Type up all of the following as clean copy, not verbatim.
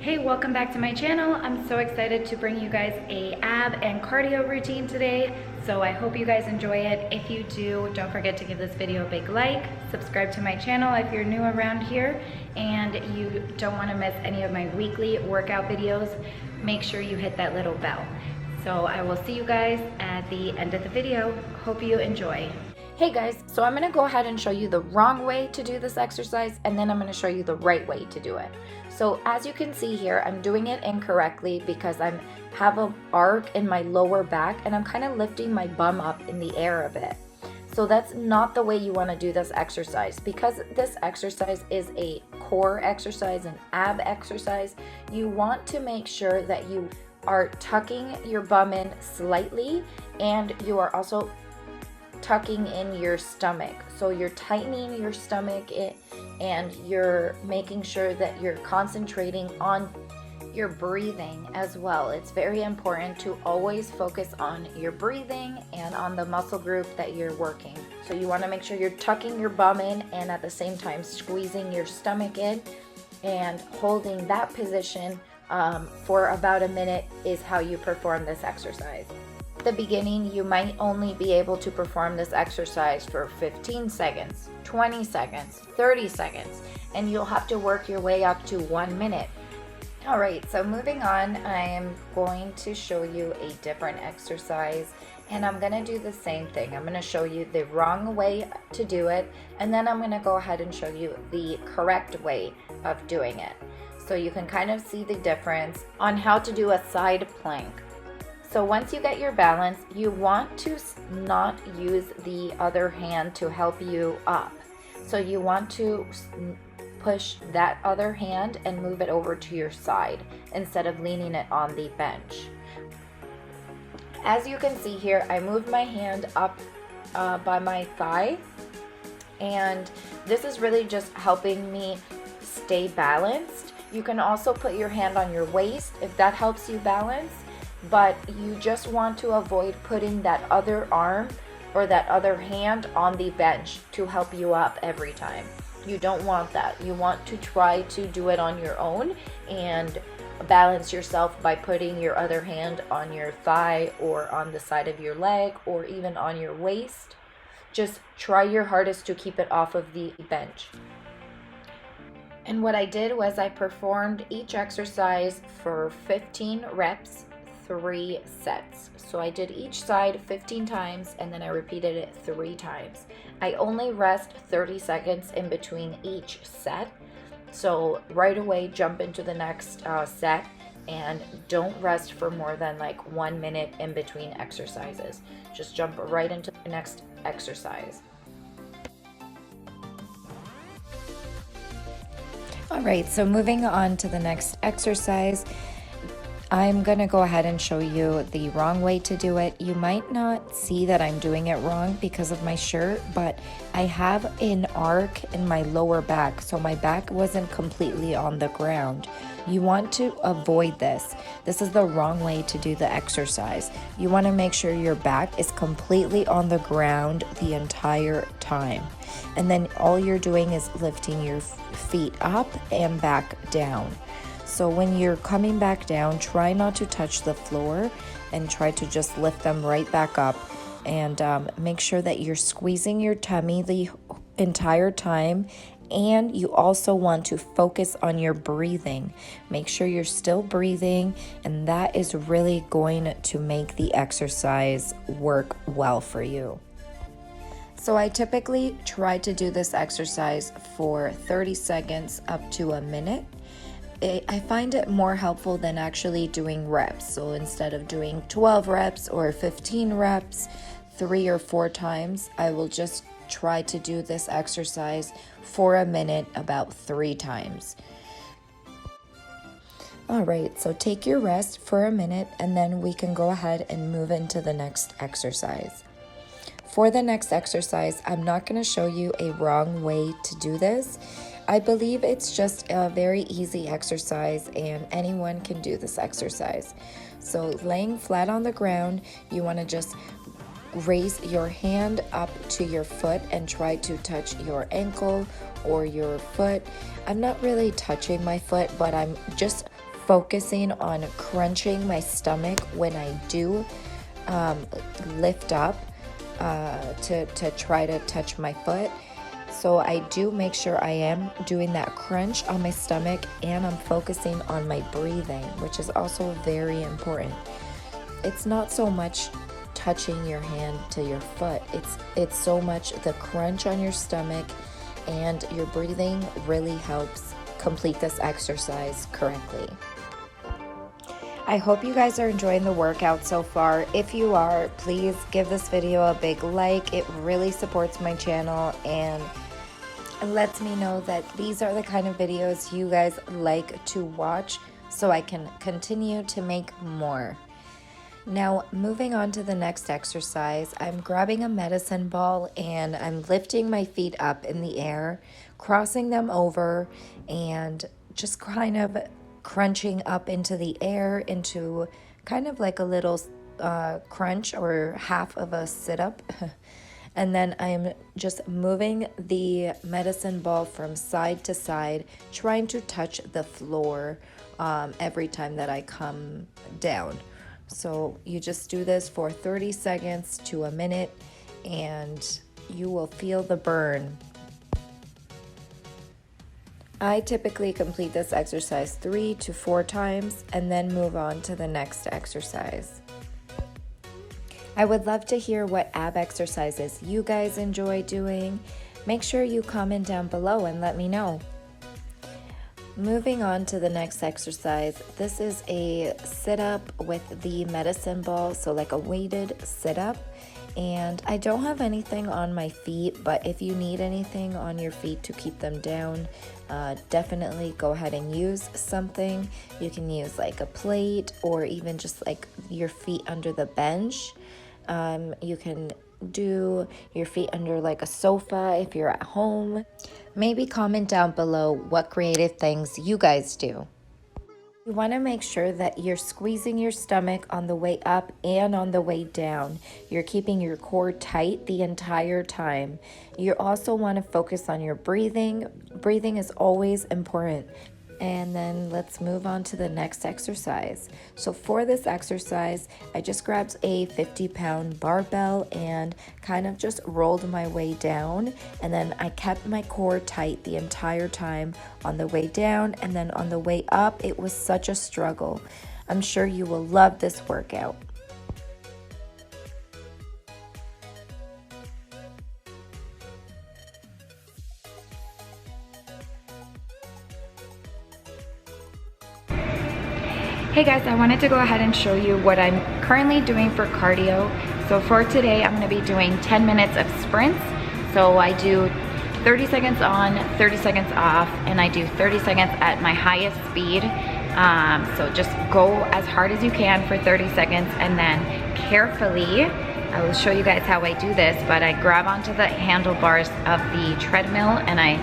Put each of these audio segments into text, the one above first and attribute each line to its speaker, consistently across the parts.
Speaker 1: Hey, welcome back to my channel. I'm so excited to bring you guys a ab and cardio routine today. So I hope you guys enjoy it. If you do, don't forget to give this video a big like, subscribe to my channel if you're new around here and you don't want to miss any of my weekly workout videos. Make sure you hit that little bell. So I will see you guys at the end of the video. Hope you enjoy. Hey guys, so I'm gonna go ahead and show you the wrong way to do this exercise, and then I'm gonna show you the right way to do it. So as you can see here, I'm doing it incorrectly because I have an arc in my lower back and I'm kind of lifting my bum up in the air a bit. So that's not the way you want to do this exercise. Because this exercise is a core exercise, an ab exercise, you want to make sure that you are tucking your bum in slightly and you are also tucking in your stomach. So you're tightening your stomach and you're making sure that you're concentrating on your breathing as well. It's very important to always focus on your breathing and on the muscle group that you're working. So you want to make sure you're tucking your bum in and at the same time squeezing your stomach in, and holding that position for about a minute is how you perform this exercise. At the beginning, you might only be able to perform this exercise for 15 seconds, 20 seconds, 30 seconds, and you'll have to work your way up to 1 minute. All right, so moving on, I am going to show you a different exercise, and I'm gonna do the same thing. I'm gonna show you the wrong way to do it, and then I'm gonna go ahead and show you the correct way of doing it. So you can kind of see the difference on how to do a side plank. So once you get your balance, you want to not use the other hand to help you up. So you want to push that other hand and move it over to your side instead of leaning it on the bench. As you can see here, I moved my hand up by my thigh, and this is really just helping me stay balanced. You can also put your hand on your waist if that helps you balance, but you just want to avoid putting that other arm or that other hand on the bench to help you up every time. You don't want that. You want to try to do it on your own and balance yourself by putting your other hand on your thigh or on the side of your leg or even on your waist. Just try your hardest to keep it off of the bench. And what I did was I performed each exercise for 15 reps, 3 sets. So I did each side 15 times and then I repeated it 3 times. I only rest 30 seconds in between each set. So right away jump into the next set and don't rest for more than like 1 minute in between exercises. Just jump right into the next exercise. All right, so moving on to the next exercise, I'm going to go ahead and show you the wrong way to do it. You might not see that I'm doing it wrong because of my shirt, but I have an arc in my lower back, so my back wasn't completely on the ground. You want to avoid this. This is the wrong way to do the exercise. You want to make sure your back is completely on the ground the entire time. And then all you're doing is lifting your feet up and back down. So when you're coming back down, try not to touch the floor and try to just lift them right back up, and make sure that you're squeezing your tummy the entire time. And you also want to focus on your breathing. Make sure you're still breathing, and that is really going to make the exercise work well for you. So I typically try to do this exercise for 30 seconds up to a minute. I find it more helpful than actually doing reps. So instead of doing 12 reps or 15 reps 3 or 4 times, I will just try to do this exercise for a minute about 3 times. All right, so take your rest for a minute and then we can go ahead and move into the next exercise. For the next exercise, I'm not going to show you a wrong way to do this. I believe it's just a very easy exercise and anyone can do this exercise. So laying flat on the ground, you want to just raise your hand up to your foot and try to touch your ankle or your foot. I'm not really touching my foot, but I'm just
Speaker 2: focusing on crunching my stomach when I do lift up to try to touch my foot. So I do make sure I am doing that crunch on my stomach, and I'm focusing on my breathing, which is also very important. It's not so much touching your hand to your foot. It's so much the crunch on your stomach, and your breathing really helps complete this exercise correctly. I hope you guys are enjoying the workout so far. If you are, please give this video a big like. It really supports my channel and lets me know that these are the kind of videos you guys like to watch, so I can continue to make more. Now, moving on to the next exercise, I'm grabbing a medicine ball and I'm lifting my feet up in the air, crossing them over, and just kind of crunching up into the air into kind of like a little crunch or half of a sit-up. And then I'm just moving the medicine ball from side to side, trying to touch the floor every time that I come down. So you just do this for 30 seconds to a minute and you will feel the burn. I typically complete this exercise 3 to 4 times and then move on to the next exercise. I would love to hear what ab exercises you guys enjoy doing. Make sure you comment down below and let me know. Moving on to the next exercise, this is a sit-up with the medicine ball, so like a weighted sit-up. And I don't have anything on my feet, but if you need anything on your feet to keep them down, definitely go ahead and use something. You can use like a plate or even just like your feet under the bench. You can do your feet under like a sofa if you're at home. Maybe comment down below what creative things you guys do. You want to make sure that you're squeezing your stomach on the way up and on the way down. You're keeping your core tight the entire time. You also want to focus on your breathing. Breathing is always important. And then let's move on to the next exercise. So for this exercise, I just grabbed a 50-pound barbell and kind of just rolled my way down. And then I kept my core tight the entire time on the way down. And then on the way up, it was such a struggle. I'm sure you will love this workout.
Speaker 1: Hey guys, I wanted to go ahead and show you what I'm currently doing for cardio. So for today, I'm gonna be doing 10 minutes of sprints. So I do 30 seconds on, 30 seconds off, and I do 30 seconds at my highest speed. So just go as hard as you can for 30 seconds and then carefully, I will show you guys how I do this, but I grab onto the handlebars of the treadmill and I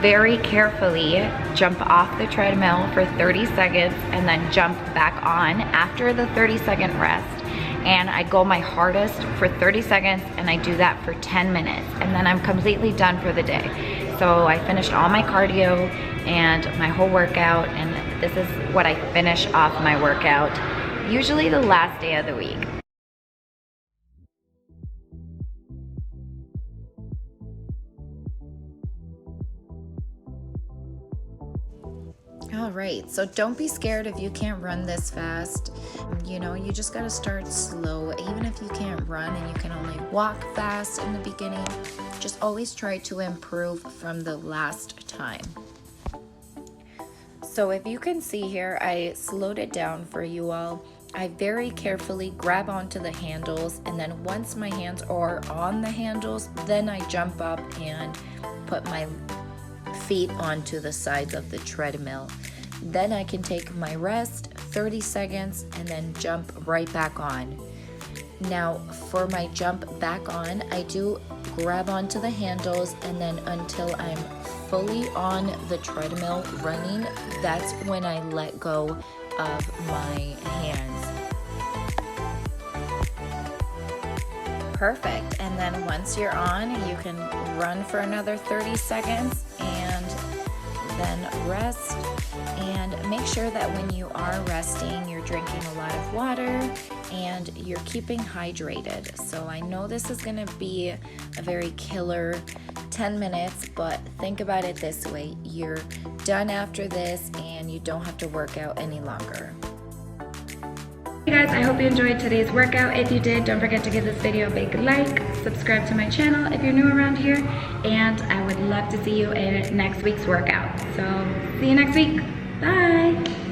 Speaker 1: very carefully jump off the treadmill for 30 seconds and then jump back on after the 30-second rest. And I go my hardest for 30 seconds and I do that for 10 minutes. And then I'm completely done for the day. So I finished all my cardio and my whole workout, and this is what I finish off my workout, usually the last day of the week.
Speaker 2: All right, so don't be scared if you can't run this fast. You know, you just gotta start slow. Even if you can't run and you can only walk fast in the beginning, just always try to improve from the last time. So if you can see here, I slowed it down for you all. I very carefully grab onto the handles, and then once my hands are on the handles, then I jump up and put my feet onto the sides of the treadmill. Then I can take my rest, 30 seconds, and then jump right back on. Now for my jump back on, I do grab onto the handles, and then until I'm fully on the treadmill running, that's when I let go of my hands. Perfect. And then once you're on, you can run for another 30 seconds, and then rest. And make sure that when you are resting, you're drinking a lot of water and you're keeping hydrated. So I know this is gonna be a very killer 10 minutes, but think about it this way. You're done after this and you don't have to work out any longer.
Speaker 1: Hey guys, I hope you enjoyed today's workout. If you did, don't forget to give this video a big like, subscribe to my channel if you're new around here, and I would love to see you in next week's workout. So see you next week. Bye.